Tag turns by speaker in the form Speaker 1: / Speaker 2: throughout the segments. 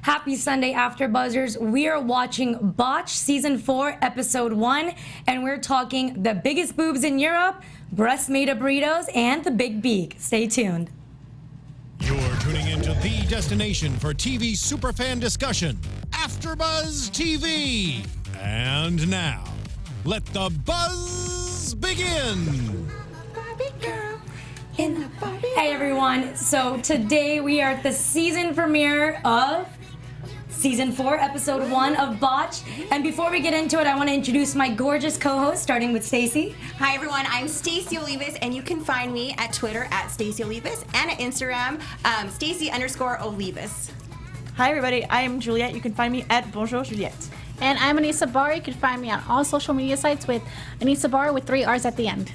Speaker 1: Happy Sunday, AfterBuzzers. We are watching Botched Season 4, Episode 1, and we're talking the biggest boobs in Europe, breast-made burritos, and the big beak. Stay tuned.
Speaker 2: You're tuning into the destination for TV superfan discussion, AfterBuzz TV. And now, let the buzz begin.
Speaker 1: Barbie girl in a Barbie. Hey everyone, so today we are at the season premiere of Season 4, Episode 1 of Botched. And before we get into it, I want to introduce my gorgeous co-host, starting with Stacey.
Speaker 3: Hi everyone, I'm Stacey Olivias, and you can find me at Twitter at Stacey Olivias and at Instagram, Stacey_Olivias.
Speaker 4: Hi everybody, I am Juliet. You can find me at Bonjour Juliet.
Speaker 5: And I'm Anissa Barr. You can find me on all social media sites with Anissa Barr with 3 R's at the end.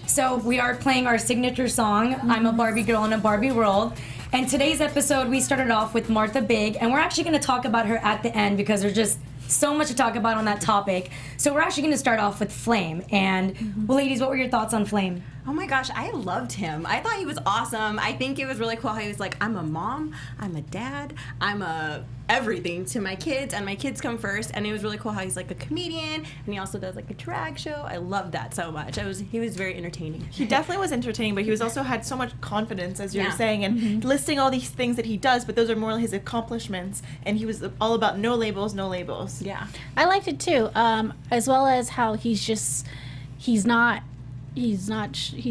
Speaker 1: So we are playing our signature song, I'm a Barbie Girl in a Barbie World. And today's episode, we started off with Martha Big, and we're actually going to talk about her at the end because there's just so much to talk about on that topic. So we're actually going to start off with Flame. And, well, ladies, what were your thoughts on Flame?
Speaker 3: Oh my gosh, I loved him. I thought he was awesome. I think it was really cool how he was like, I'm a mom, I'm a dad, I'm a everything to my kids, and my kids come first. And it was really cool how he's like a comedian, and he also does like a drag show. I loved that so much. He was very entertaining.
Speaker 4: He definitely was entertaining, but he was also had so much confidence, as you were saying, and listing all these things that he does, but those are more his accomplishments, and he was all about no labels, no labels.
Speaker 3: Yeah.
Speaker 5: I liked it too, as well as how he's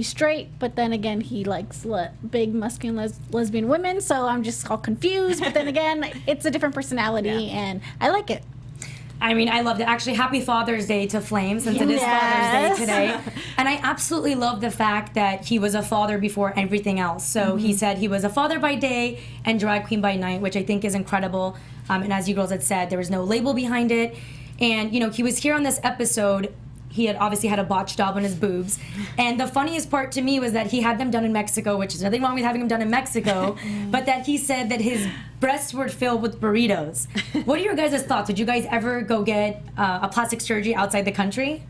Speaker 5: straight, but then again he likes big muscular lesbian women, so I'm just all confused, but then again it's a different personality, and I like it.
Speaker 1: I mean, I loved it. Actually, happy Father's Day to Flame, since it is Father's Day today. And I absolutely love the fact that he was a father before everything else. So he said he was a father by day and drag queen by night, which I think is incredible. And as you girls had said, there was no label behind it. And, you know, he was here on this episode. He had obviously had a botched job on his boobs. And the funniest part to me was that he had them done in Mexico, which is nothing wrong with having them done in Mexico, but that he said that his breasts were filled with burritos. What are your guys' thoughts? Would you guys ever go get a plastic surgery outside the country?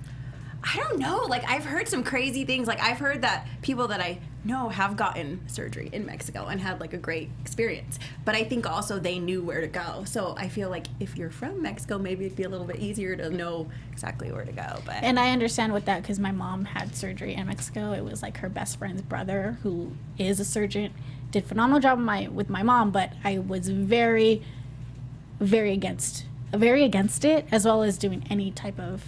Speaker 3: I don't know. Like, I've heard some crazy things. Like, I've heard that people that I know have gotten surgery in Mexico and had, like, a great experience. But I think also they knew where to go. So I feel like if you're from Mexico, maybe it'd be a little bit easier to know exactly where to go. But
Speaker 5: And I understand with that because my mom had surgery in Mexico. It was, like, her best friend's brother, who is a surgeon, did a phenomenal job with my mom, but I was very, very against it, as well as doing any type of...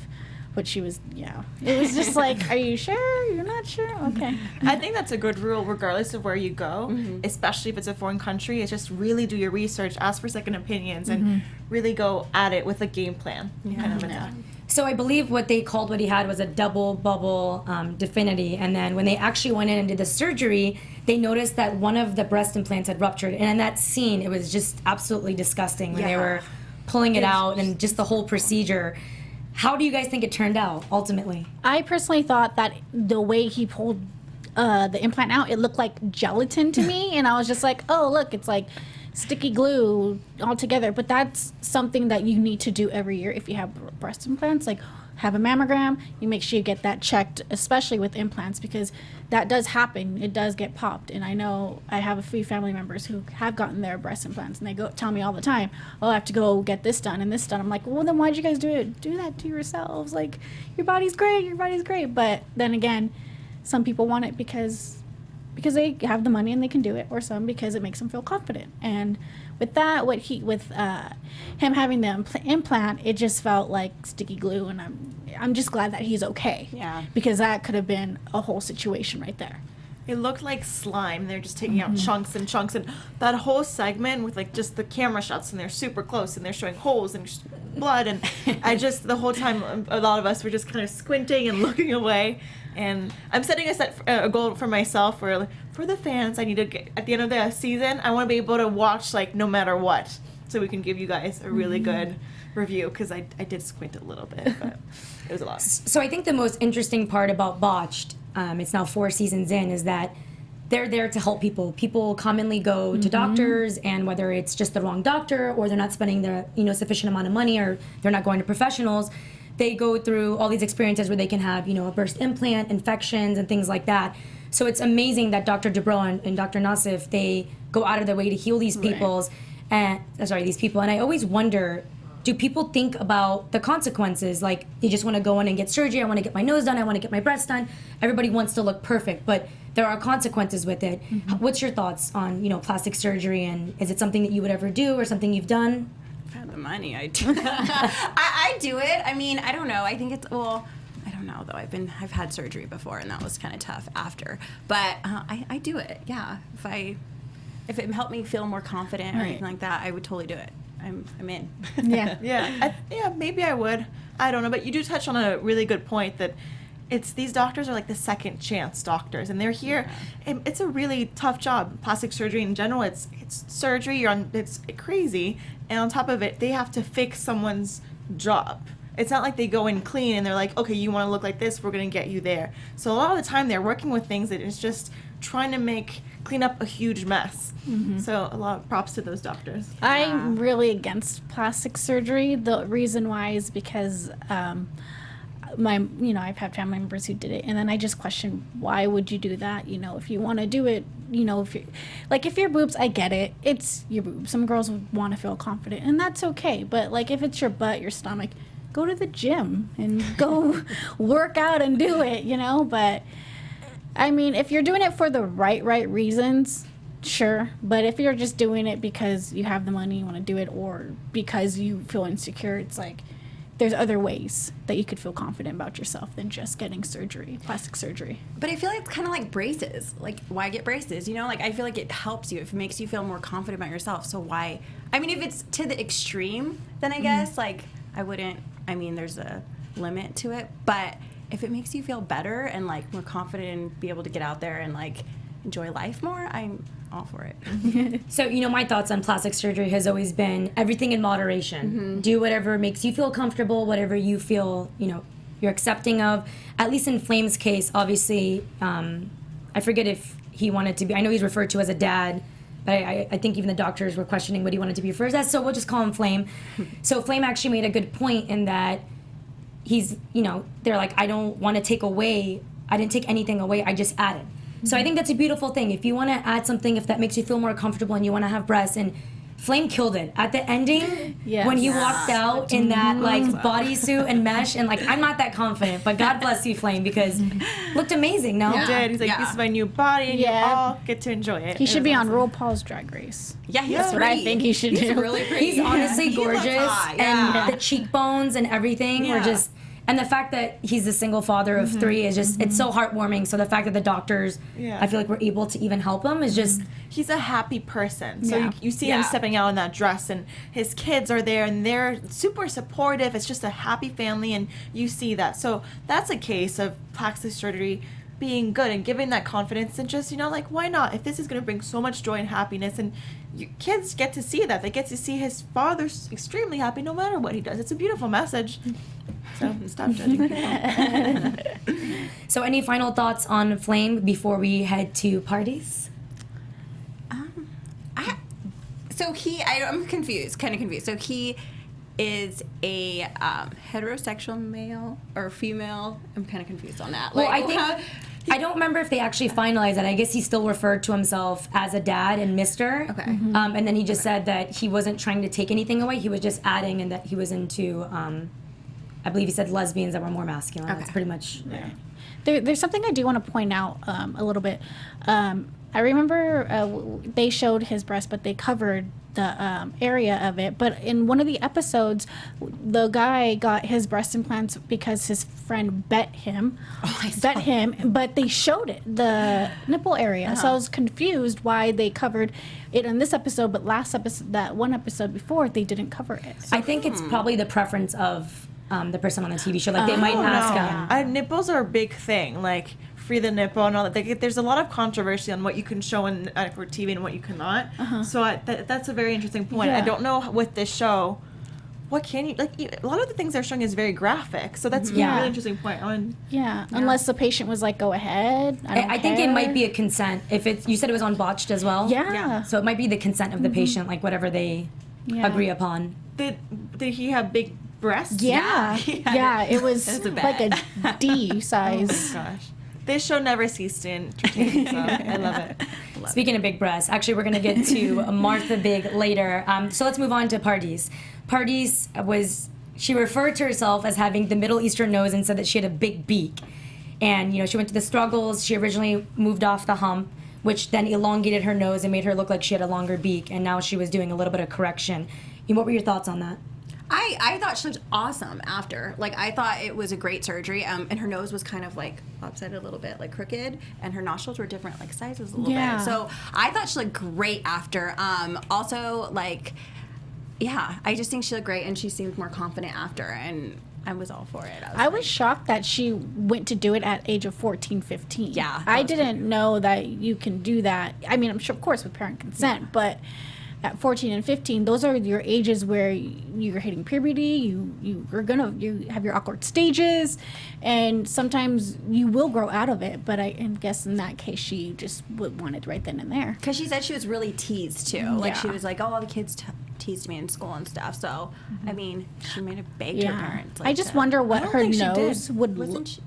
Speaker 5: But she was, it was just like, are you sure? You're not sure? Okay.
Speaker 4: I think that's a good rule regardless of where you go, especially if it's a foreign country, is just really do your research, ask for second opinions, and really go at it with a game plan.
Speaker 1: So I believe what they called what he had was a double bubble definity, and then when they actually went in and did the surgery, they noticed that one of the breast implants had ruptured, and in that scene, it was just absolutely disgusting when they were pulling it out and just the whole procedure. How do you guys think it turned out, ultimately?
Speaker 5: I personally thought that the way he pulled the implant out, it looked like gelatin to me, and I was just like, oh, look, it's like sticky glue all together. But that's something that you need to do every year if you have breast implants. Like, have a mammogram, you make sure you get that checked, especially with implants, because that does happen. It does get popped. And I know I have a few family members who have gotten their breast implants, and they tell me all the time, oh, I have to go get this done and this done. I'm like, well, then why'd you guys do that to yourselves? Like, your body's great. But then again, some people want it because they have the money and they can do it, or some because it makes them feel confident. And with that, him having the implant, it just felt like sticky glue, and I'm just glad that he's okay.
Speaker 3: Yeah.
Speaker 5: Because that could have been a whole situation right there.
Speaker 4: It looked like slime. They're just taking out chunks and chunks, and that whole segment with like just the camera shots, and they're super close, and they're showing holes and blood, and the whole time a lot of us were just kind of squinting and looking away. And I'm setting a goal for myself for the fans. I need to get, at the end of the season, I want to be able to watch like no matter what, so we can give you guys a really good review, because I did squint a little bit, but it was a lot.
Speaker 1: So I think the most interesting part about Botched, it's now 4 seasons in, is that they're there to help people. People commonly go to doctors, and whether it's just the wrong doctor, or they're not spending their sufficient amount of money, or they're not going to professionals, they go through all these experiences where they can have a burst implant, infections, and things like that. So it's amazing that Dr. Dubrow and Dr. Nassif, they go out of their way to heal these people. and these people, and I always wonder, do people think about the consequences? Like, you just want to go in and get surgery. I want to get my nose done. I want to get my breasts done. Everybody wants to look perfect, but there are consequences with it. What's your thoughts on, plastic surgery, and is it something that you would ever do or something you've done?
Speaker 3: If I had the money, I'd do it. I do it. I mean, I don't know. I think it's, well, I don't know, though. I've had surgery before, and that was kind of tough after. But I do it, yeah. If it helped me feel more confident or anything like that, I would totally do it. I'm in.
Speaker 5: Yeah.
Speaker 4: Yeah, maybe I would. I don't know, but you do touch on a really good point that these doctors are like the second chance doctors, and they're here. And it's a really tough job. Plastic surgery in general, it's surgery. It's crazy, and on top of it, they have to fix someone's job. It's not like they go in clean and they're like, okay, you want to look like this, we're gonna get you there. So a lot of the time, they're working with things that is just trying to clean up a huge mess. So a lot of props to those doctors.
Speaker 5: I'm really against plastic surgery. The reason why is because I've had family members who did it, and then I just question, why would you do that? If you want to do it, if your boobs, I get it, it's your boobs. Some girls would want to feel confident, and that's okay. But like, if it's your butt, your stomach, go to the gym and go work out and do it, But I mean, if you're doing it for the right reasons, sure. But if you're just doing it because you have the money, you want to do it, or because you feel insecure, it's like, there's other ways that you could feel confident about yourself than just getting surgery, plastic surgery.
Speaker 3: But I feel like it's kind of like braces. Like, why get braces? I feel like it helps you. It makes you feel more confident about yourself. So why? I mean, if it's to the extreme, then I guess, I wouldn't. I mean, there's a limit to it. But if it makes you feel better and, more confident and be able to get out there and, enjoy life more, I'm all for it.
Speaker 1: So, my thoughts on plastic surgery has always been everything in moderation. Do whatever makes you feel comfortable, whatever you feel, you're accepting of. At least in Flame's case, obviously, I forget if he wanted to be, I know he's referred to as a dad, but I think even the doctors were questioning what he wanted to be referred as, so we'll just call him Flame. So Flame actually made a good point in that he's, they're like, I don't want to take away, I didn't take anything away, I just added. So I think that's a beautiful thing. If you want to add something, if that makes you feel more comfortable and you want to have breasts, and Flame killed it. At the ending, when he walked out in that bodysuit and mesh, and I'm not that confident, but God bless you, Flame, because looked amazing, no?
Speaker 4: He did. He's like, this is my new body, and you all get to enjoy it.
Speaker 5: He should be on RuPaul's Drag Race.
Speaker 3: Yeah, he's
Speaker 5: That's what I think he should do.
Speaker 3: He's really pretty.
Speaker 1: He's honestly gorgeous,
Speaker 3: Yeah.
Speaker 1: and the cheekbones and everything were just... And the fact that he's a single father of 3 is just, it's so heartwarming. So the fact that the doctors, I feel like, were able to even help him is just...
Speaker 4: He's a happy person. So you see him stepping out in that dress, and his kids are there, and they're super supportive. It's just a happy family, and you see that. So that's a case of plastic surgery being good and giving that confidence, and just, why not? If this is going to bring so much joy and happiness, and kids get to see that. They get to see his father's extremely happy no matter what he does. It's a beautiful message. So stop judging people.
Speaker 1: So any final thoughts on Flame before we head to parties?
Speaker 3: I'm confused, kind of confused. So he is a heterosexual male or female? I'm kind of confused on that.
Speaker 1: Well, I don't remember if they actually finalized that. I guess he still referred to himself as a dad and Mr.
Speaker 3: Okay.
Speaker 1: And then he just said that he wasn't trying to take anything away. He was just adding, and that he was into, I believe he said lesbians that were more masculine. That's pretty much... Yeah.
Speaker 5: There's something I do want to point out a little bit. I remember they showed his breast, but they covered the area of it. But in one of the episodes, the guy got his breast implants because his friend bet him. But they showed it, the nipple area. So I was confused why they covered it in this episode, but last episode, that one episode before, they didn't cover it. So,
Speaker 1: I think it's probably the preference of the person on the TV show. Like, they might ask him.
Speaker 4: Nipples are a big thing. Free the nipple and all that. There's a lot of controversy on what you can show for TV and what you cannot. So that's a very interesting point. I don't know with this show, what can you, a lot of the things they're showing is very graphic. So that's a really interesting point.
Speaker 5: Unless the patient was like, go ahead.
Speaker 1: I think it might be a consent. If you said it was on Botched as well?
Speaker 5: Yeah.
Speaker 1: So it might be the consent of the patient, whatever they agree upon.
Speaker 4: Did he have big breasts?
Speaker 5: Yeah. It was like a D size.
Speaker 4: Oh my gosh. This show never ceased to entertain, so I love it.
Speaker 1: Speaking of big breasts, actually, we're going to get to Martha Big later. So let's move on to Pardis. Pardis she referred to herself as having the Middle Eastern nose and said that she had a big beak. And, she went to the struggles. She originally moved off the hump, which then elongated her nose and made her look like she had a longer beak. And now she was doing a little bit of correction. And what were your thoughts on that?
Speaker 3: I thought she looked awesome after. Like, I thought it was a great surgery. And her nose was kind of like upside a little bit, like crooked, and her nostrils were different, like sizes a little bit. So I thought she looked great after. Also, like, yeah, I just think she looked great, and she seemed more confident after, and I was all for it.
Speaker 5: I was shocked that she went to do it at age of 14, 15.
Speaker 3: Yeah.
Speaker 5: I didn't know that you can do that. I mean, I'm sure, of course, with parent consent, but at 14 and 15, those are your ages where you're hitting puberty, you have your awkward stages, and sometimes you will grow out of it. But I guess in that case, she just wanted right then and there.
Speaker 3: Because she said she was really teased too. Like, she was like, "Oh, all the kids teased me in school and stuff." So, I mean, she may have begged her parents. Like,
Speaker 5: I just wonder what her nose would
Speaker 3: Wasn't
Speaker 5: look.
Speaker 3: she?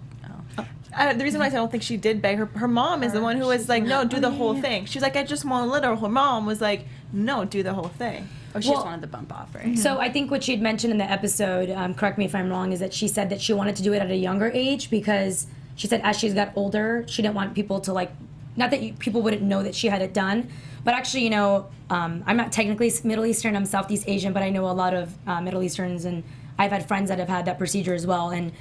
Speaker 4: The reason why I don't think she did beg, her mom is the one who was like, no, do the whole thing. She's like, I just want a little. Her mom was like, no, do the whole thing.
Speaker 3: Or she just wanted the bump off, right?
Speaker 1: So I think what she had mentioned in the episode, correct me if I'm wrong, is that she said that she wanted to do it at a younger age because she said as she's got older, she didn't want people to not that people wouldn't know that she had it done, but actually, I'm not technically Middle Eastern, I'm Southeast Asian, but I know a lot of Middle Easterns, and I've had friends that have had that procedure as well, and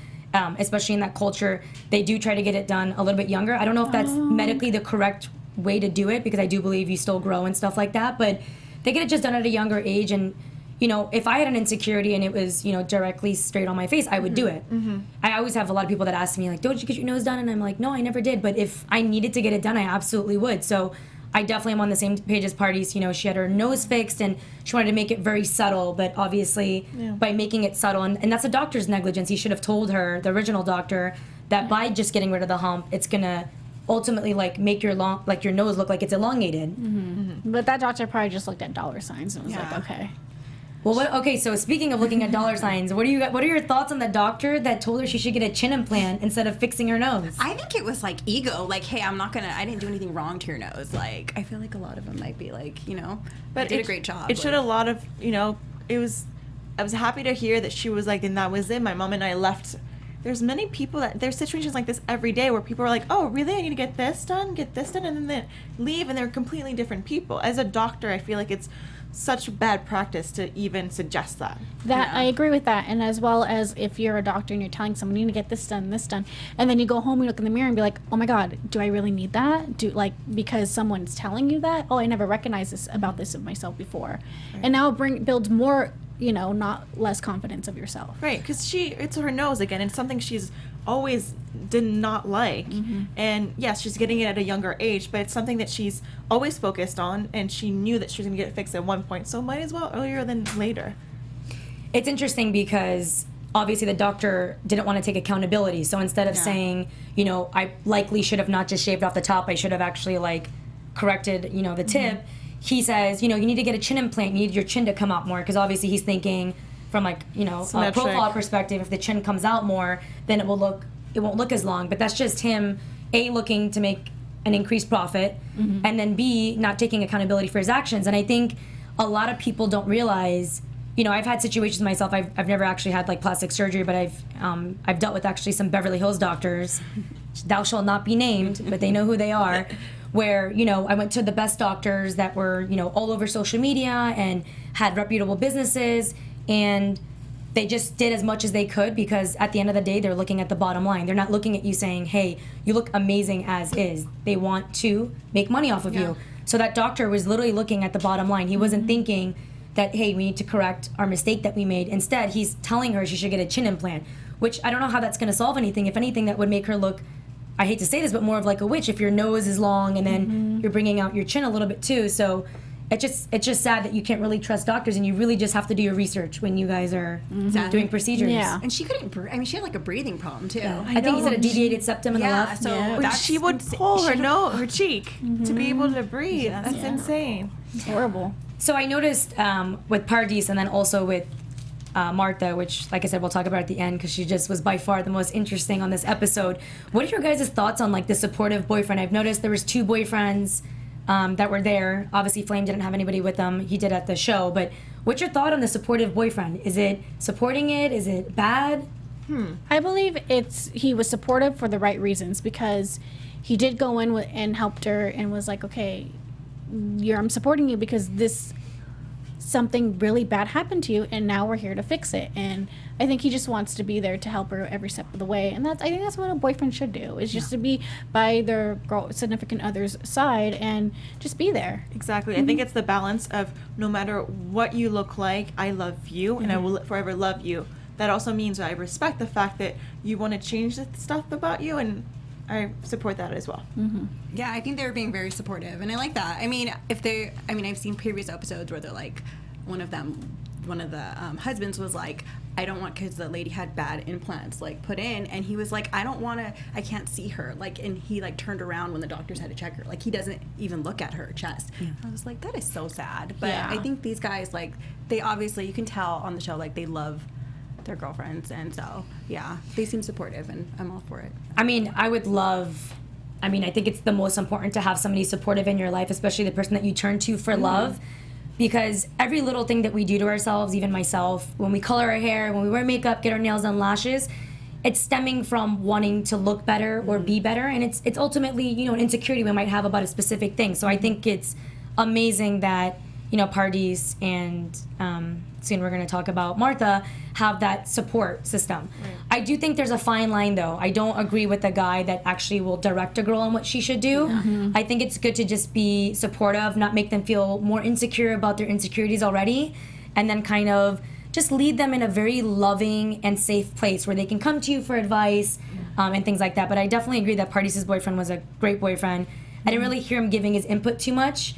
Speaker 1: especially in that culture, they do try to get it done a little bit younger. I don't know if that's medically the correct way to do it, because I do believe you still grow and stuff like that, but they get it just done at a younger age. And if I had an insecurity and it was directly straight on my face, I would do it. I always have a lot of people that ask me like, don't you get your nose done? And I'm like, no, I never did, but if I needed to get it done, I absolutely would. So I definitely am on the same page as Pardis. She had her nose fixed and she wanted to make it very subtle, but obviously by making it subtle, and that's a doctor's negligence. He should have told her, the original doctor, that by just getting rid of the hump, it's gonna ultimately make your nose look like it's elongated.
Speaker 5: But that doctor probably just looked at dollar signs and was like, okay.
Speaker 1: Well, okay, so speaking of looking at dollar signs, what are your thoughts on the doctor that told her she should get a chin implant instead of fixing her nose?
Speaker 3: I think it was like ego, like, hey, I didn't do anything wrong to your nose. Like, I feel like a lot of them might be like, but did a great job.
Speaker 4: It showed a lot of, I was happy to hear that she was like, and that was it. My mom and I left. There's many people there's situations like this every day where people are like, oh, really? I need to get this done, and then they leave, and they're completely different people. As a doctor, I feel like it's such bad practice to even suggest that.
Speaker 5: I agree with that. And as well as if you're a doctor and you're telling someone you need to get this done, and then you go home and you look in the mirror and be like, oh my God, do I really need that? Because someone's telling you that? Oh, I never recognized this about this of myself before. Right. And now it builds more, not less confidence of yourself.
Speaker 4: Right, because it's her nose again. It's something she's always did not like. And yes, she's getting it at a younger age, but it's something that she's always focused on, and she knew that she was going to get it fixed at one point, so might as well earlier than later.
Speaker 1: It's interesting because obviously the doctor didn't want to take accountability, so instead of saying, I likely should have not just shaved off the top, I should have actually corrected, the tip, he says, you need to get a chin implant, you need your chin to come out more, because obviously he's thinking from a profile perspective, if the chin comes out more, then it won't look as long. But that's just him, A, looking to make an increased profit, and then B, not taking accountability for his actions. And I think a lot of people don't realize, I've had situations myself, I've never actually had plastic surgery, but I've dealt with actually some Beverly Hills doctors, thou shalt not be named, but they know who they are, where, I went to the best doctors that were, all over social media and had reputable businesses, and they just did as much as they could, because at the end of the day, they're looking at the bottom line. They're not looking at you saying, hey, you look amazing as is. They want to make money off of you. So that doctor was literally looking at the bottom line. He wasn't thinking that, hey, we need to correct our mistake that we made. Instead, he's telling her she should get a chin implant, which I don't know how that's going to solve anything. If anything, that would make her look, I hate to say this, but more of like a witch if your nose is long and then you're bringing out your chin a little bit too. So it's just sad that you can't really trust doctors, and you really just have to do your research when you guys are doing procedures.
Speaker 5: Yeah.
Speaker 3: And she couldn't breathe. I mean, she had a breathing problem too.
Speaker 1: Yeah. I think he said a deviated septum in the left.
Speaker 3: So
Speaker 4: she would pull her cheek to be able to breathe. That's insane.
Speaker 5: It's horrible.
Speaker 1: So I noticed with Pardis and then also with Martha, which, like I said, we'll talk about at the end, because she just was by far the most interesting on this episode. What are your guys' thoughts on the supportive boyfriend? I've noticed there was 2 boyfriends that were there. Obviously, Flame didn't have anybody with them. He did at the show. But what's your thought on the supportive boyfriend? Is it supporting it? Is it bad?
Speaker 5: I believe he was supportive for the right reasons, because he did go in and helped her and was like, okay, I'm supporting you because something really bad happened to you, and now we're here to fix it. And I think he just wants to be there to help her every step of the way. And I think that's what a boyfriend should do, is just to be by their significant other's side and just be there.
Speaker 4: Exactly. I think it's the balance of, no matter what you look like, I love you and I will forever love you. That also means I respect the fact that you want to change the stuff about you, and I support that as well.
Speaker 3: Yeah, I think they were being very supportive, and I like that. I mean, I've seen previous episodes where they're like, one of the husbands was like, I don't want, because the lady had bad implants like put in, and he was like, I can't see her, like, and he like turned around when the doctors had to check her, like he doesn't even look at her chest. I was like, that is so sad. But I think these guys, like, they obviously, you can tell on the show, like, they love their girlfriends, and so they seem supportive, and I'm all for it.
Speaker 1: I mean, I think it's the most important to have somebody supportive in your life, especially the person that you turn to for love, because every little thing that we do to ourselves, even myself, when we color our hair, when we wear makeup, get our nails done, lashes, it's stemming from wanting to look better or be better, and it's ultimately, an insecurity we might have about a specific thing. So I think it's amazing that, Pardis and soon we're going to talk about Martha, have that support system. Right. I do think there's a fine line, though. I don't agree with the guy that actually will direct a girl on what she should do. I think it's good to just be supportive, not make them feel more insecure about their insecurities already, and then kind of just lead them in a very loving and safe place where they can come to you for advice and things like that. But I definitely agree that Pardis' boyfriend was a great boyfriend. I didn't really hear him giving his input too much,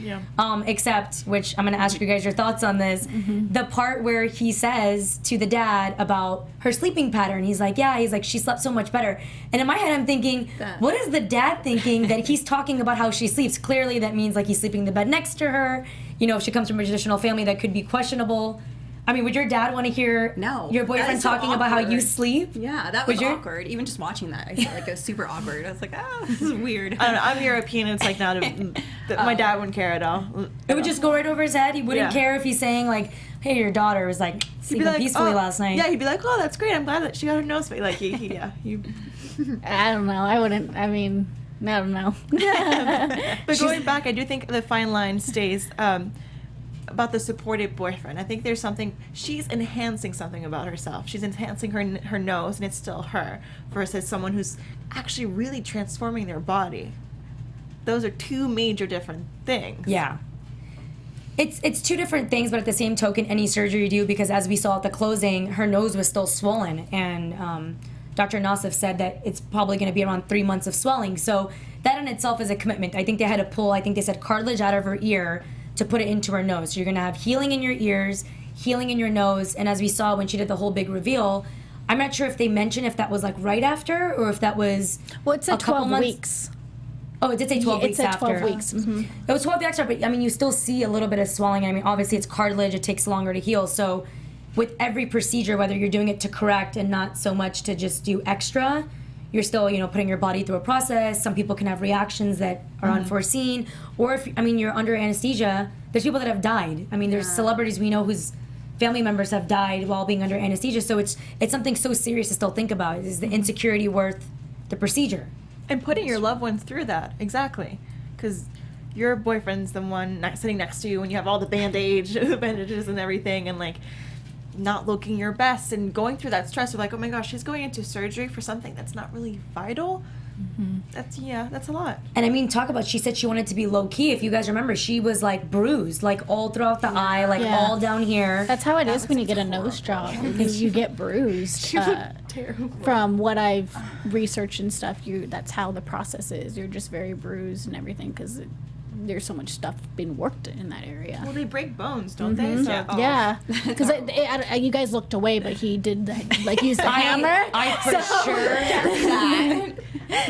Speaker 1: except, which I'm going to ask you guys your thoughts on this, the part where he says to the dad about her sleeping pattern. He's like, she slept so much better. And in my head, I'm thinking, what is the dad thinking that he's talking about how she sleeps? Clearly, that means like he's sleeping in the bed next to her. If she comes from a traditional family, that could be questionable. I mean, would your dad want to hear your boyfriend talking about how you sleep?
Speaker 3: Yeah, that was awkward. Even just watching that, I felt like it was super awkward. I was like, this is weird.
Speaker 4: I don't know, I'm European, and it's like my dad wouldn't care at all.
Speaker 1: It would just go right over his head. He wouldn't care if he's saying like, hey, your daughter was like sleeping peacefully last night.
Speaker 4: Yeah, he'd be like, oh, that's great. I'm glad that she got her nose fixed. Like,
Speaker 5: I don't know. I wouldn't. I mean, I don't know.
Speaker 4: But going back, I do think the fine line stays about the supportive boyfriend. I think there's something, she's enhancing something about herself. She's enhancing her nose, and it's still her, versus someone who's actually really transforming their body. Those are two major different things.
Speaker 1: Yeah. It's two different things, but at the same token, any surgery you do, because as we saw at the closing, her nose was still swollen, and Dr. Nassif said that it's probably going to be around 3 months of swelling. So that in itself is a commitment. I think they had to pull, they said cartilage out of her ear to put it into her nose. So you're going to have healing in your ears, healing in your nose, and as we saw when she did the whole big reveal, I'm not sure if they mentioned if that was like right after or if that was
Speaker 5: it said 12 weeks.
Speaker 1: Oh, it did say 12 weeks after.
Speaker 5: It said 12 weeks.
Speaker 1: It was 12 weeks after, but I mean, you still see a little bit of swelling. I mean, obviously it's cartilage, it takes longer to heal. So with every procedure, whether you're doing it to correct and not so much to just do extra, you're still, putting your body through a process. Some people can have reactions that are unforeseen. Or if, you're under anesthesia, there's people that have died. I mean, there's celebrities we know whose family members have died while being under anesthesia. So it's something so serious to still think about. Is the insecurity worth the procedure?
Speaker 4: And putting your loved ones through that, exactly. Because your boyfriend's the one sitting next to you and you have all the bandages and everything, and like not looking your best and going through that stress of like, oh my gosh, she's going into surgery for something that's not really vital. That's a lot.
Speaker 1: And she said she wanted to be low key. If you guys remember, she was like bruised, like all throughout the eye, like all down here.
Speaker 5: That's how it is when you get a nose job, because you get bruised.
Speaker 4: Terrible.
Speaker 5: From what I've researched and stuff, that's how the process is. You're just very bruised and everything because there's so much stuff being worked in that area.
Speaker 4: Well, they break bones, don't they? So,
Speaker 5: yeah, because you guys looked away, but he did use the hammer.
Speaker 1: I for sure.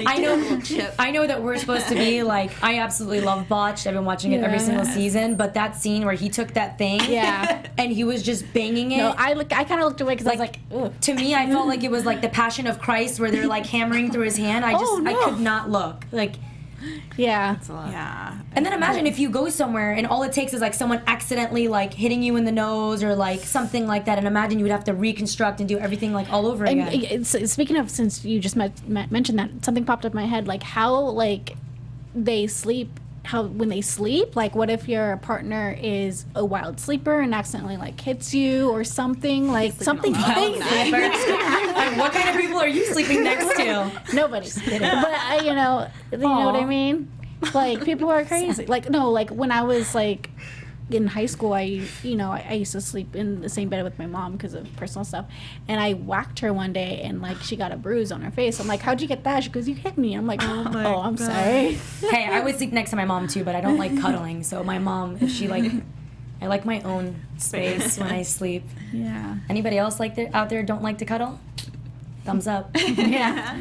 Speaker 1: I know that we're supposed to be like, I absolutely love Botched. I've been watching it every single season, but that scene where he took that thing and he was just banging it.
Speaker 5: No, I kind of looked away because I was like, ugh.
Speaker 1: To me, I felt like it was like the Passion of Christ where they're like hammering through his hand. I could not look. Like,
Speaker 5: Yeah.
Speaker 4: It's a lot.
Speaker 3: Yeah.
Speaker 1: And then imagine if you go somewhere and all it takes is like someone accidentally like hitting you in the nose or like something like that, and imagine you would have to reconstruct and do everything like all over again.
Speaker 5: And speaking of, since you just mentioned that, something popped up in my head, like how like they sleep. How when they sleep, like what if your partner is a wild sleeper and accidentally like hits you or something, like something crazy.
Speaker 1: Like, what kind of people are you sleeping next to?
Speaker 5: Nobody. But you know what I mean? Like people are crazy. Like no, like when I was like in high school, I used to sleep in the same bed with my mom because of personal stuff, and I whacked her one day and like she got a bruise on her face. I'm like, how'd you get that? She goes, you hit me. I'm like, oh, I'm sorry.
Speaker 1: Hey, I would sleep next to my mom too, but I don't like cuddling. So my mom, if she like, I like my own space when I sleep.
Speaker 5: Yeah.
Speaker 1: Anybody else out there don't like to cuddle? Thumbs up.
Speaker 5: Yeah.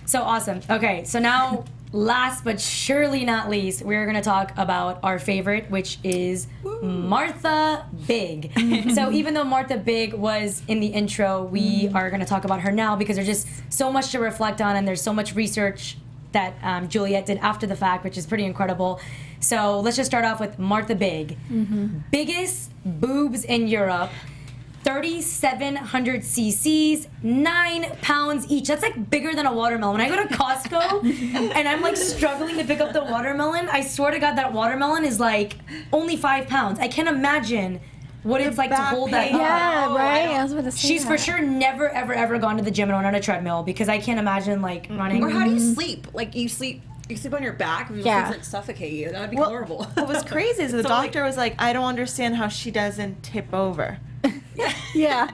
Speaker 1: So awesome. Okay, so now, last but surely not least, we're going to talk about our favorite, which is Martha Big. So even though Martha Big was in the intro, we are going to talk about her now because there's just so much to reflect on, and there's so much research that Juliet did after the fact, which is pretty incredible. So let's just start off with Martha Big. Biggest boobs in Europe. 3,700 cc's, 9 pounds each. That's like bigger than a watermelon. When I go to Costco and I'm like struggling to pick up the watermelon, I swear to God that watermelon is like only 5 pounds. I can't imagine what it's like to hold that up.
Speaker 5: Yeah, right. I was about to say
Speaker 1: She's
Speaker 5: that.
Speaker 1: for sure never, ever gone to the gym and on a treadmill because I can't imagine like running.
Speaker 3: Or how do you sleep? Like you sleep on your back and
Speaker 5: Yeah.
Speaker 3: things like suffocate you. That would be horrible.
Speaker 4: What was crazy is the
Speaker 3: So,
Speaker 4: doctor was like, I don't understand how she doesn't tip over.
Speaker 5: Yeah.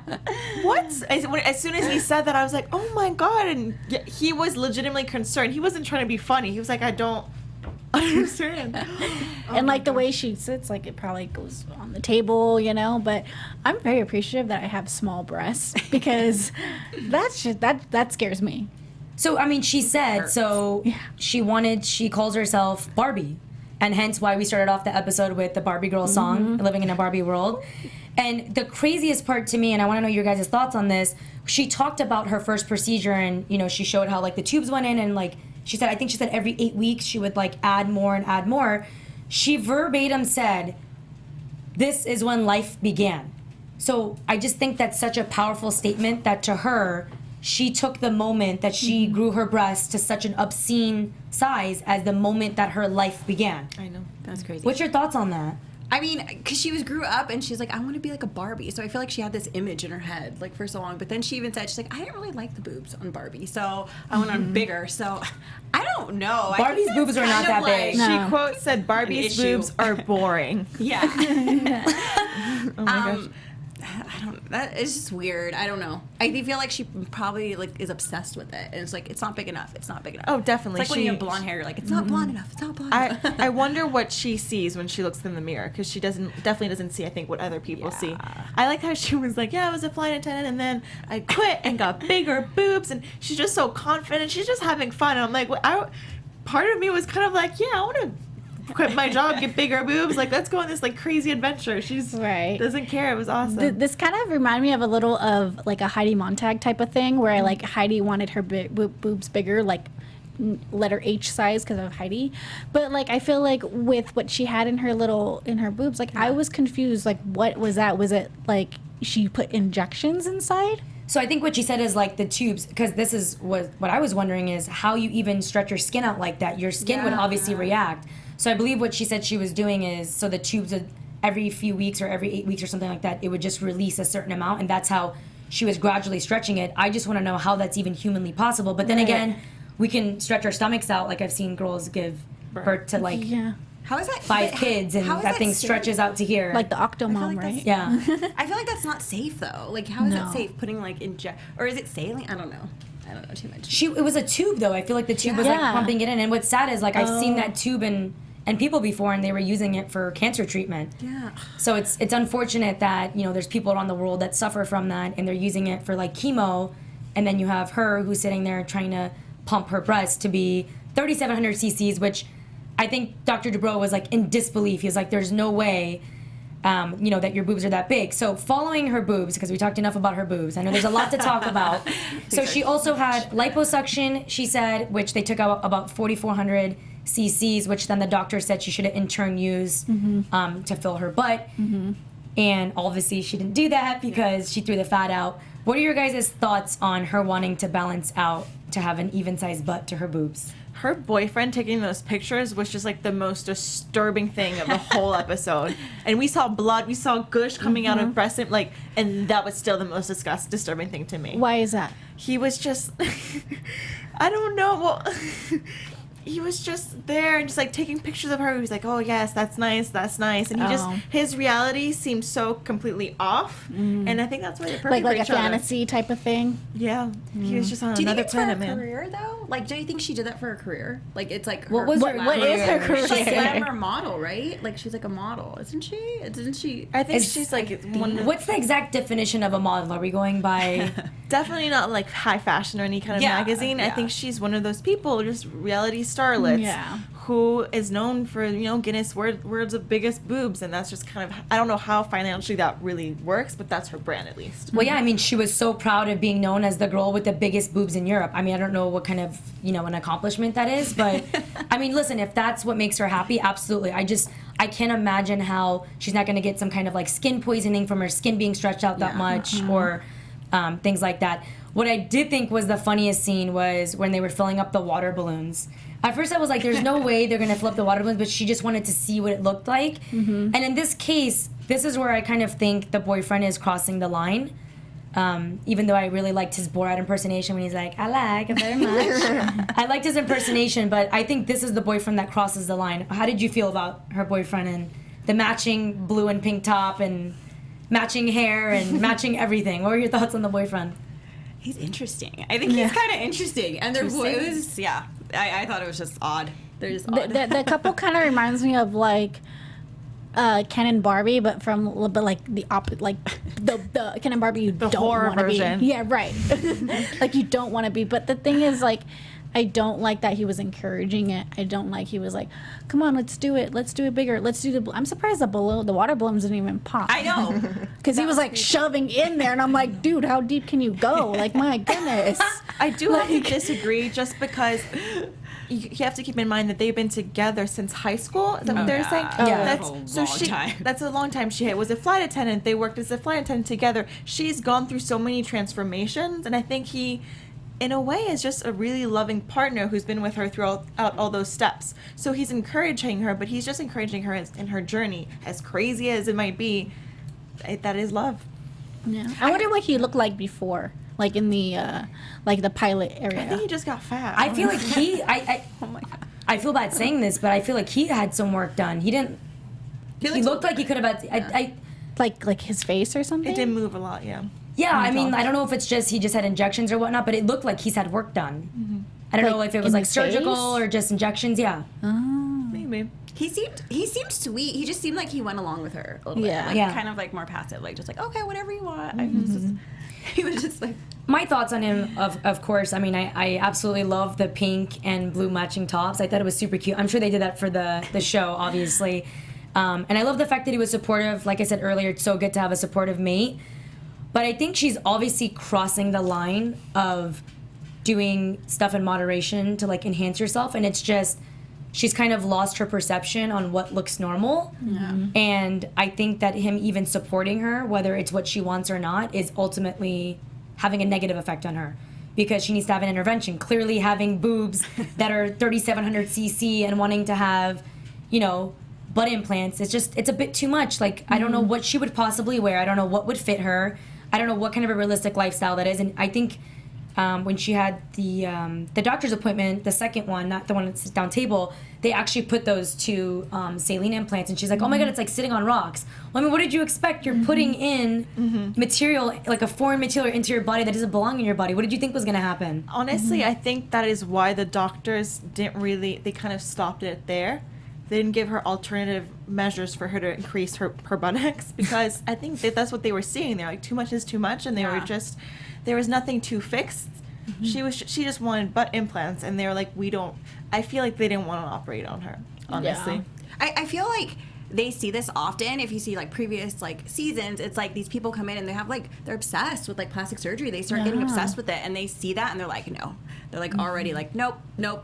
Speaker 4: What? As soon as he said that, I was like, oh my God. And he was legitimately concerned. He wasn't trying to be funny. He was like, I don't understand.
Speaker 5: And like the way she sits, like it probably goes on the table, you know. But I'm very appreciative that I have small breasts because that scares me.
Speaker 1: So, I mean, she said, so she calls herself Barbie. And hence why we started off the episode with the Barbie Girl song, Living in a Barbie World. And the craziest part to me, and I want to know your guys' thoughts on this, she talked about her first procedure and, you know, she showed how, like, the tubes went in and, like, I think she said every 8 weeks she would, like, add more and add more. She verbatim said, this is when life began. So I just think that's such a powerful statement that to her, she took the moment that she grew her breasts to such an obscene size as the moment that her life began.
Speaker 4: I know.
Speaker 3: That's crazy.
Speaker 1: What's your thoughts on that?
Speaker 3: I mean, because she grew up and she's like, I want to be like a Barbie. So I feel like she had this image in her head like for so long. But then she even said, she's like, I didn't really like the boobs on Barbie. So I went on bigger. So I don't know.
Speaker 1: Barbie's boobs are not that big.
Speaker 5: No.
Speaker 4: She quote said, Barbie's
Speaker 3: issue.
Speaker 4: boobs are boring.
Speaker 3: Yeah.
Speaker 4: Oh my gosh.
Speaker 3: I don't. That is just weird. I don't know. I feel like she probably like is obsessed with it, and it's like it's not big enough. It's not big enough.
Speaker 4: Oh, definitely.
Speaker 3: It's like when you have blonde hair, you're like it's not blonde enough. It's not blonde enough.
Speaker 4: I wonder what she sees when she looks in the mirror because she definitely doesn't see, I think, what other people see. I like how she was like, yeah, I was a flight attendant and then I quit and got bigger boobs, and she's just so confident. She's just having fun. And I'm like, part of me was kind of like, yeah, I want to quit my job, get bigger boobs. Like, let's go on this like crazy adventure. She's
Speaker 5: Right.
Speaker 4: doesn't care. It was awesome.
Speaker 5: This kind of reminded me of a little of like a Heidi Montag type of thing where like Heidi wanted her boobs bigger, like letter H size because of Heidi. But like I feel like with what she had in her boobs, like I was confused. Like what was that? Was it like she put injections inside?
Speaker 1: So I think what she said is like the tubes, because this is what I was wondering is how you even stretch your skin out like that. Your skin would obviously react. So I believe what she said she was doing is, so the tubes would, every few weeks or every 8 weeks or something like that, it would just release a certain amount, and that's how she was gradually stretching it. I just want to know how that's even humanly possible. But then again, we can stretch our stomachs out. Like I've seen girls give birth to like
Speaker 3: How is that
Speaker 1: 5 kids, and
Speaker 3: how is
Speaker 1: that thing
Speaker 3: safe?
Speaker 1: stretches out to here.
Speaker 5: Like the Octomom,
Speaker 3: like
Speaker 5: right?
Speaker 1: yeah.
Speaker 3: I feel like that's not safe though. Like how is
Speaker 5: No.
Speaker 3: it safe putting like or is it saline? I don't know. I don't know too much.
Speaker 1: It was a tube though. I feel like the tube was like
Speaker 5: Yeah.
Speaker 1: pumping it in. And what's sad is like I've seen that tube and people before, and they were using it for cancer treatment.
Speaker 3: Yeah.
Speaker 1: So it's unfortunate that, you know, there's people around the world that suffer from that, and they're using it for like chemo, and then you have her who's sitting there trying to pump her breast to be 3,700 cc's, which I think Dr. Dubrow was like in disbelief. He was like, there's no way that your boobs are that big. So following her boobs, because we talked enough about her boobs, I know there's a lot to talk about. So she also had liposuction, she said, which they took out about 4,400 cc's, which then the doctor said she should in turn use to fill her butt. And obviously she didn't do that because she threw the fat out. What are your guys' thoughts on her wanting to balance out to have an even-sized butt to her boobs?
Speaker 4: Her boyfriend taking those pictures was just like the most disturbing thing of the whole episode. And we saw blood, we saw gush coming out of breast, and that was still the most disturbing thing to me.
Speaker 5: Why is that?
Speaker 4: He was just, I don't know. Well, he was just there and just like taking pictures of her. He was like, oh yes, that's nice, that's nice. And his reality seemed so completely off. And I think that's why they're perfect
Speaker 5: Like
Speaker 4: for
Speaker 5: a
Speaker 4: each other.
Speaker 5: fantasy type of thing?
Speaker 4: Yeah. He was just on
Speaker 3: Do you
Speaker 4: another
Speaker 3: think it's for
Speaker 4: planet,
Speaker 3: her
Speaker 4: man.
Speaker 3: career though? Like, do you think she did that for her career? Like, it's like
Speaker 1: What is her career?
Speaker 3: She's like glamour model, right? Like, she's like a model, isn't she? Isn't she?
Speaker 4: I think
Speaker 1: It's-
Speaker 4: she's like one of,
Speaker 1: What's the exact definition of a model? Are we going by...
Speaker 4: definitely not like high fashion or any kind of
Speaker 3: Yeah,
Speaker 4: magazine. I
Speaker 3: yeah.
Speaker 4: think she's one of those people, just reality starlets.
Speaker 5: Yeah.
Speaker 4: Who is known for, Guinness words of biggest boobs, and that's just kind of, I don't know how financially that really works, but that's her brand at least.
Speaker 1: Well, yeah, I mean, she was so proud of being known as the girl with the biggest boobs in Europe. I mean, I don't know what kind of, an accomplishment that is, but I mean, listen, if that's what makes her happy, absolutely. I can't imagine how she's not going to get some kind of like skin poisoning from her skin being stretched out that much or things like that. What I did think was the funniest scene was when they were filling up the water balloons. At first I was like, there's no way they're going to fill up the water balloons, but she just wanted to see what it looked like. And in this case, this is where I kind of think the boyfriend is crossing the line. Even though I really liked his Borat impersonation when he's like, I like it very much. I liked his impersonation, but I think this is the boyfriend that crosses the line. How did you feel about her boyfriend and the matching blue and pink top and matching hair and matching everything? What were your thoughts on the boyfriend?
Speaker 3: He's interesting. I think he's kind of interesting. And their voice, I thought it was just odd. They're just odd.
Speaker 5: The couple kind of reminds me of like Ken and Barbie, but from a little bit like the the Ken and Barbie you don't
Speaker 4: horror
Speaker 5: want to be.
Speaker 4: version.
Speaker 5: Yeah, right. Like you don't want to be. But the thing is, like, I don't like that he was encouraging it. I don't like he was like, "Come on, let's do it. Let's do it bigger. Let's do the." I'm surprised the water balloons didn't even pop.
Speaker 3: I know.
Speaker 5: Because he was like shoving in there, and I'm like, dude, how deep can you go? Like, my goodness.
Speaker 4: I do have to disagree just because you have to keep in mind that they've been together since high school. Is that what they're saying?
Speaker 1: Yeah.
Speaker 4: That's a long time. She was a flight attendant. They worked as a flight attendant together. She's gone through so many transformations, and I think he, in a way, is just a really loving partner who's been with her throughout all those steps. So he's encouraging her, but he's just encouraging her in her journey, as crazy as it might be. That is love.
Speaker 5: Yeah. I wonder what he looked like before, like in the like the pilot area.
Speaker 4: I think he just got fat.
Speaker 1: I feel like I feel bad saying this, but I feel like he had some work done. He looked like he could have had.
Speaker 5: like his face or something.
Speaker 4: It did move a lot, yeah.
Speaker 1: Yeah, I mean, I don't know if it's just he just had injections or whatnot, but it looked like he's had work done. I don't
Speaker 5: Like,
Speaker 1: know if it
Speaker 5: in
Speaker 1: was
Speaker 5: the
Speaker 1: like surgical
Speaker 5: face?
Speaker 1: or just injections. Yeah.
Speaker 4: Maybe.
Speaker 3: He seemed sweet. He just seemed like he went along with her a little
Speaker 5: Yeah.
Speaker 3: bit. Like,
Speaker 1: Yeah.
Speaker 3: kind of like more passive, like just like, okay, whatever you want. He was just like,
Speaker 1: My thoughts on him, of course, I mean, I absolutely love the pink and blue matching tops. I thought it was super cute. I'm sure they did that for the show, obviously. And I love the fact that he was supportive. Like I said earlier, it's so good to have a supportive mate. But I think she's obviously crossing the line of doing stuff in moderation to like enhance yourself, and it's just she's kind of lost her perception on what looks normal. And I think that him even supporting her, whether it's what she wants or not, is ultimately having a negative effect on her because she needs to have an intervention. Clearly having boobs that are 3,700 cc and wanting to have, butt implants, it's a bit too much. Like, I don't know what she would possibly wear. I don't know what would fit her. I don't know what kind of a realistic lifestyle that is. And I think when she had the doctor's appointment, the second one, not the one at the sit-down table, they actually put those two saline implants, and she's like, oh my God, it's like sitting on rocks. Well, I mean, what did you expect? You're putting in material, like a foreign material into your body that doesn't belong in your body. What did you think was going to happen?
Speaker 4: Honestly, I think that is why the doctors they kind of stopped it there. They didn't give her alternative measures for her to increase her buttocks because I think that's what they were seeing. They're like, too much is too much, and there was nothing to fix. She just wanted butt implants, and they were like, I feel like they didn't want to operate on her, honestly.
Speaker 3: I feel like they see this often. If you see like previous like seasons, it's like these people come in and they have like, they're obsessed with like plastic surgery. They start getting obsessed with it, and they see that and they're like, no. They're like already like, nope.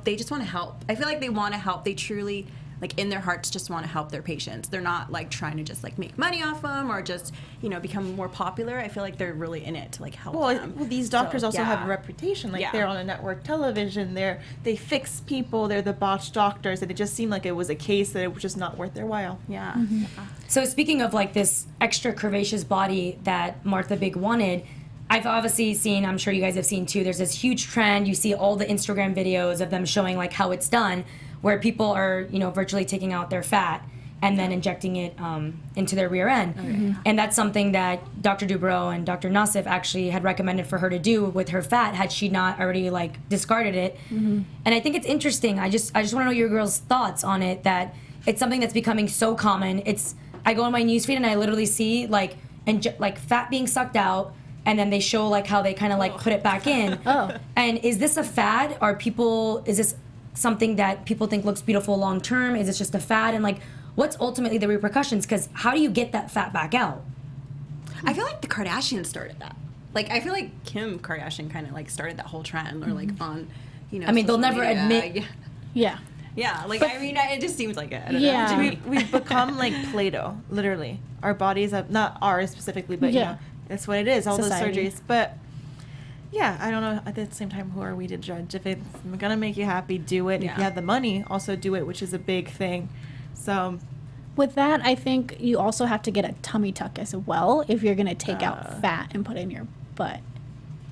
Speaker 3: They just want to help. I feel like they want to help. They truly, like in their hearts, just want to help their patients. They're not like trying to just like make money off them or just, you know, become more popular. I feel like they're really in it to like help them.
Speaker 4: Well, these doctors
Speaker 3: So,
Speaker 4: also have a reputation. Like they're on a network television. They fix people. They're the botched doctors, and it just seemed like it was a case that it was just not worth their while.
Speaker 3: Yeah.
Speaker 1: So speaking of like this extra curvaceous body that Martha Big wanted, I've obviously seen, I'm sure you guys have seen too, there's this huge trend. You see all the Instagram videos of them showing like how it's done, where people are, you know, virtually taking out their fat and then injecting it into their rear end. And that's something that Dr. Dubrow and Dr. Nassif actually had recommended for her to do with her fat had she not already like discarded it. And I think it's interesting. I just want to know your girls' thoughts on it, that it's something that's becoming so common. I go on my newsfeed and I literally see like fat being sucked out, and then they show like how they kind of like put it back in. And is this a fad? Is this something that people think looks beautiful long term? Is this just a fad? And like, what's ultimately the repercussions? Because how do you get that fat back out?
Speaker 3: I feel like the Kardashians started that. Like, I feel like Kim Kardashian kind of like started that whole trend, or like on, you know.
Speaker 1: I mean, they'll
Speaker 3: social
Speaker 1: never
Speaker 3: media.
Speaker 1: admit.
Speaker 5: Yeah.
Speaker 3: Yeah, like I mean, it just seems like it. I don't
Speaker 5: Yeah.
Speaker 3: know.
Speaker 4: We've become like Play-Doh, literally. Our bodies have, not ours specifically, but you know, that's what it is. All
Speaker 5: Society.
Speaker 4: those surgeries, but. Yeah, I don't know. At the same time, who are we to judge? If it's gonna make you happy, do it.
Speaker 3: Yeah.
Speaker 4: If you have the money, also do it, which is a big thing. So,
Speaker 5: With that, I think you also have to get a tummy tuck as well if you're going to take out fat and put in your butt.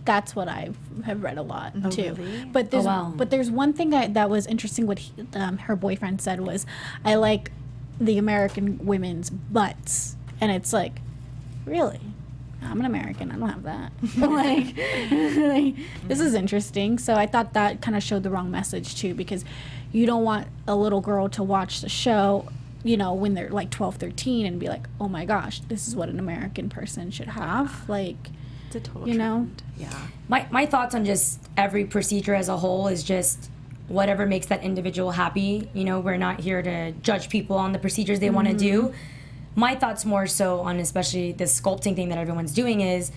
Speaker 5: That's what I have read a lot too.
Speaker 3: really?
Speaker 5: But there's
Speaker 1: wow.
Speaker 5: but there's one thing that was interesting. What her boyfriend said was, "I like the American women's butts," and it's like, really. I'm an American. I don't have that. like, this is interesting. So I thought that kind of showed the wrong message too, because you don't want a little girl to watch the show, you know, when they're like 12, 13 and be like, oh my gosh, this is what an American person should have. Like,
Speaker 3: It's a total
Speaker 5: you know?
Speaker 3: trend. Yeah.
Speaker 1: My thoughts on just every procedure as a whole is just whatever makes that individual happy. You know, we're not here to judge people on the procedures they want to do. My thoughts more so on especially this sculpting thing that everyone's doing is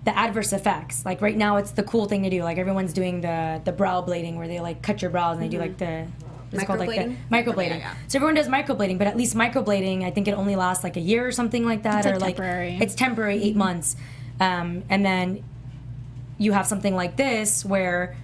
Speaker 1: the adverse effects. Like right now it's the cool thing to do. Like everyone's doing the brow blading where they like cut your brows and they do like the what's it called, like the microblading.
Speaker 3: Yeah.
Speaker 1: So everyone does microblading, but at least microblading, I think it only lasts like a year or something like that.
Speaker 5: It's
Speaker 1: or
Speaker 5: like temporary.
Speaker 1: It's temporary, 8 months. And then you have something like this where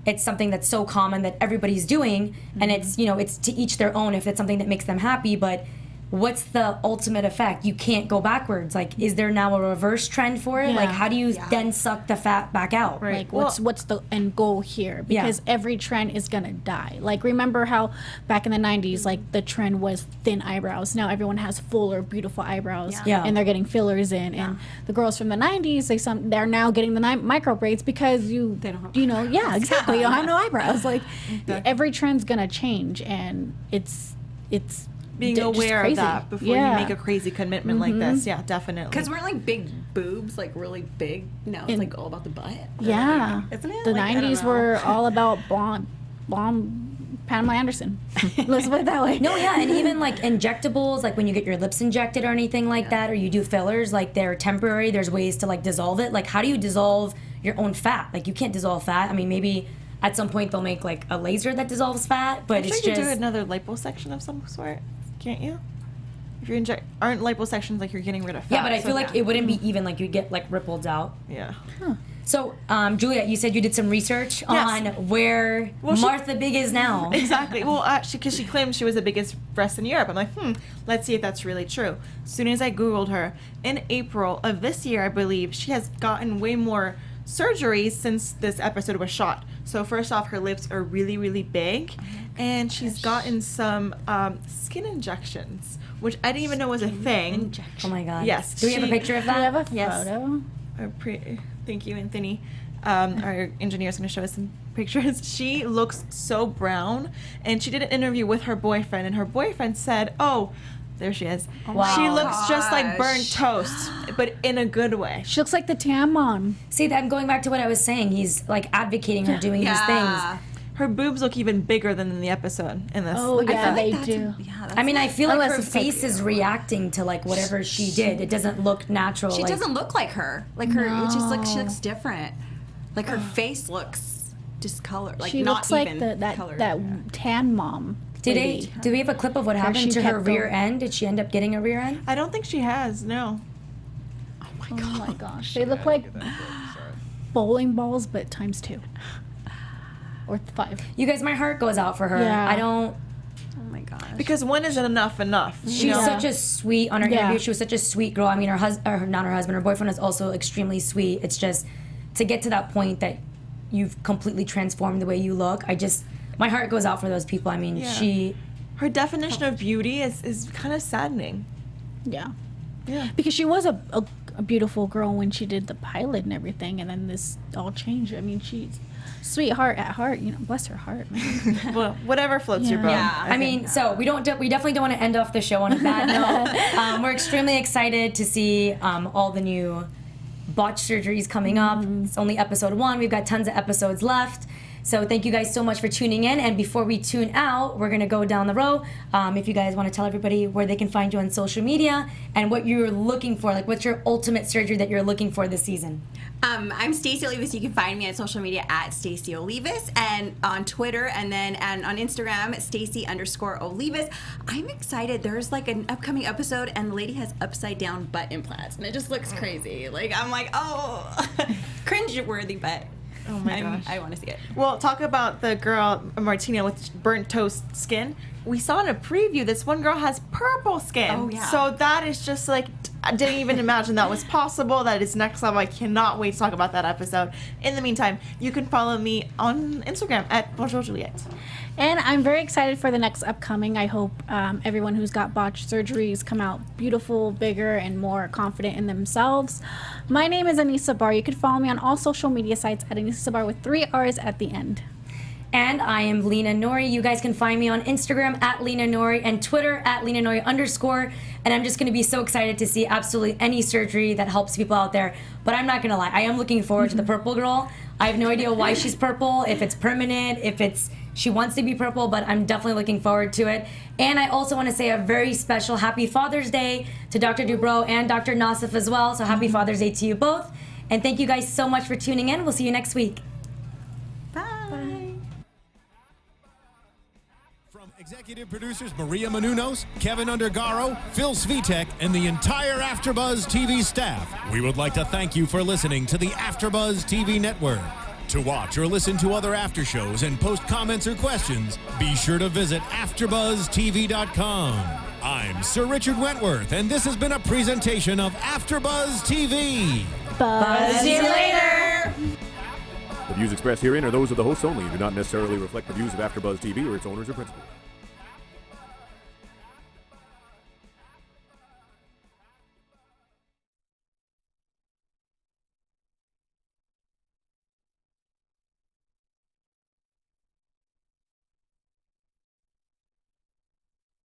Speaker 1: it's something that's so common that everybody's doing, and it's, you know, it's to each their own if it's something that makes them happy, but what's the ultimate effect? You can't go backwards. Like, is there now a reverse trend for it?
Speaker 5: Yeah.
Speaker 1: Like, how do you then suck the fat back out?
Speaker 5: Like, what's the end goal here? Because every trend is gonna die. Like, remember how back in the 90s, like, the trend was thin eyebrows. Now everyone has fuller, beautiful eyebrows, and they're getting fillers in. And the girls from the 90s, they're now getting the micro braids because they don't have eyebrows. Exactly. You don't have no eyebrows. Like, every trend's gonna change, and it's
Speaker 4: being
Speaker 5: just
Speaker 4: aware
Speaker 5: crazy.
Speaker 4: of that before you make a crazy commitment like this. Yeah, definitely.
Speaker 3: Because we're like big boobs, like really big. Now it's like all about the butt.
Speaker 5: Yeah.
Speaker 3: Isn't it?
Speaker 5: The
Speaker 3: Like, I don't
Speaker 5: 90s
Speaker 3: know.
Speaker 5: were all about blonde Pamela Anderson. Let's put it that way.
Speaker 1: No, yeah, and even like injectables, like when you get your lips injected or anything like that, or you do fillers, like they're temporary. There's ways to like dissolve it. Like, how do you dissolve your own fat? Like, you can't dissolve fat. I mean, maybe at some point they'll make like a laser that dissolves fat, but
Speaker 4: I'm sure
Speaker 1: it's
Speaker 4: you
Speaker 1: just
Speaker 4: do another liposuction of some sort, can't you? If you aren't liposections like you're getting rid of fat?
Speaker 1: yeah, but I
Speaker 4: so
Speaker 1: feel like it wouldn't be even. Like you get like ripples out.
Speaker 4: Yeah.
Speaker 1: So, Juliet, you said you did some research on where Martha Big is now.
Speaker 4: Exactly. Well, actually, because she claimed she was the biggest breast in Europe. I'm like, let's see if that's really true. As soon as I Googled her, in April of this year, I believe, she has gotten way more surgeries since this episode was shot. So first off, her lips are really, really big. And she's gotten some skin injections, which I didn't even know was a thing.
Speaker 1: Oh my God.
Speaker 4: Yes.
Speaker 1: Do we have a picture of
Speaker 5: Do we have
Speaker 1: that?
Speaker 5: a
Speaker 4: Yes.
Speaker 5: photo?
Speaker 4: Thank you, Anthony. Our engineer's going to show us some pictures. She looks so brown, and she did an interview with her boyfriend, and her boyfriend said, "Oh, there she is.
Speaker 1: Wow.
Speaker 4: She looks just like burnt toast, but in a good way."
Speaker 5: She looks like the Tan Mom.
Speaker 1: See, I'm going back to what I was saying. He's like advocating her doing these things.
Speaker 4: her boobs look even bigger than in the episode in this.
Speaker 5: Oh,
Speaker 4: Look at
Speaker 5: yeah,
Speaker 4: that.
Speaker 5: they
Speaker 3: That's
Speaker 5: do.
Speaker 1: I mean, I feel like
Speaker 5: Unless
Speaker 1: her
Speaker 5: it's like-
Speaker 1: face is reacting to like whatever she did. It doesn't look natural.
Speaker 3: She
Speaker 1: like,
Speaker 3: doesn't look like her. Like her, it just looks. She looks different. Like her face looks discolored. Like
Speaker 5: She
Speaker 3: not
Speaker 5: looks like
Speaker 3: even
Speaker 5: that
Speaker 3: colored.
Speaker 5: tan mom. lady.
Speaker 1: Do we have a clip of what happened
Speaker 5: she
Speaker 1: to her
Speaker 5: kept
Speaker 1: rear
Speaker 5: going.
Speaker 1: end? Did she end up getting a rear end?
Speaker 4: I don't think she has. No.
Speaker 3: Oh my
Speaker 5: Oh
Speaker 3: god.
Speaker 5: my gosh, they look like bowling balls, but times 2 or 5.
Speaker 1: You guys, my heart goes out for her.
Speaker 5: Yeah.
Speaker 1: I don't.
Speaker 3: Oh my gosh.
Speaker 4: Because when is it enough?
Speaker 1: She's
Speaker 4: You know?
Speaker 1: such a sweet on her
Speaker 5: Yeah.
Speaker 1: interview. She was such a sweet girl. I mean, not her husband, her boyfriend is also extremely sweet. It's just to get to that point that you've completely transformed the way you look. My heart goes out for those people. I mean,
Speaker 4: Yeah. Her definition of beauty is kind of saddening.
Speaker 5: Yeah.
Speaker 4: Yeah.
Speaker 5: Because she was a beautiful girl when she did the pilot and everything, and then this all changed. I mean, she's sweetheart at heart, bless her heart, man.
Speaker 4: Well, whatever floats your
Speaker 5: Yeah.
Speaker 4: boat.
Speaker 3: Yeah.
Speaker 1: I mean, so we definitely don't want to end off the show on a bad note. We're extremely excited to see all the new Botched Surgeries coming up. It's only episode 1. We've got tons of episodes left. So thank you guys so much for tuning in. And before we tune out, we're gonna go down the row. If you guys want to tell everybody where they can find you on social media and what you're looking for, like what's your ultimate surgery that you're looking for this season.
Speaker 3: I'm Stacey Olivias. You can find me on social media at Stacey Olivias and on Twitter and on Instagram, Stacey_Olivias. I'm excited. There's like an upcoming episode and the lady has upside down butt implants and it just looks crazy. Like I'm like, oh, cringe worthy, but
Speaker 4: Oh my gosh.
Speaker 3: I want to see it.
Speaker 4: Well, talk about the girl, Martina, with burnt toast skin. We saw in a preview this one girl has purple skin.
Speaker 3: Oh, yeah.
Speaker 4: So that is just like, I didn't even imagine that was possible. That is next level. I cannot wait to talk about that episode. In the meantime, you can follow me on Instagram at Bonjour Juliet.
Speaker 5: And I'm very excited for the next upcoming. I hope everyone who's got botched surgeries come out beautiful, bigger, and more confident in themselves. My name is Anissa Barr. You can follow me on all social media sites at Anissa Barr with 3 R's at the end.
Speaker 1: And I am Lina Noory. You guys can find me on Instagram at Lina Noory and Twitter at Lina Noory _. And I'm just going to be so excited to see absolutely any surgery that helps people out there. But I'm not going to lie. I am looking forward to the purple girl. I have no idea why she's purple, if it's permanent, if she wants to be purple, but I'm definitely looking forward to it. And I also want to say a very special Happy Father's Day to Dr. Dubrow and Dr. Nassif as well. So Happy Father's Day to you both. And thank you guys so much for tuning in. We'll see you next week.
Speaker 2: Executive producers Maria Menounos, Kevin Undergaro, Phil Svitek, and the entire AfterBuzz TV staff, we would like to thank you for listening to the AfterBuzz TV network. To watch or listen to other after shows and post comments or questions, be sure to visit AfterBuzzTV.com. I'm Sir Richard Wentworth, and this has been a presentation of AfterBuzz TV.
Speaker 5: Buzz
Speaker 1: you later!
Speaker 6: The views expressed herein are those of the hosts only and do not necessarily reflect the views of AfterBuzz TV or its owners or principals.